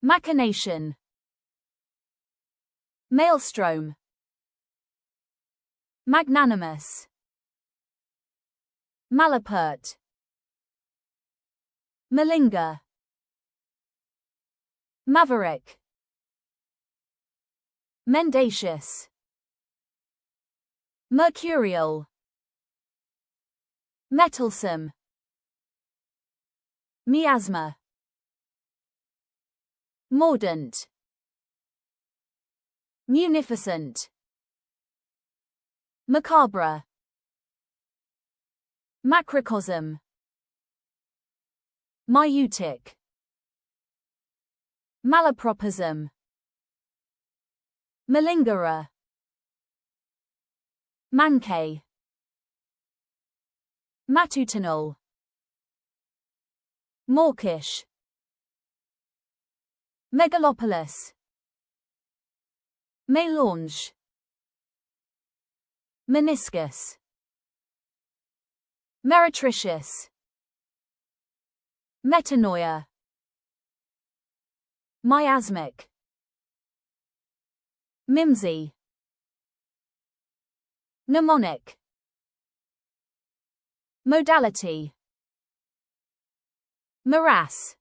machination, maelstrom, magnanimous, malapert, malinger, maverick, mendacious, mercurial, mettlesome, miasma, mordant, munificent, macabre, macrocosm, myotic, malapropism, malingerer, mancay, matutinal, mawkish, megalopolis, mélange, meniscus, meretricious, metanoia, miasmic, mimsy, mnemonic, modality, morass.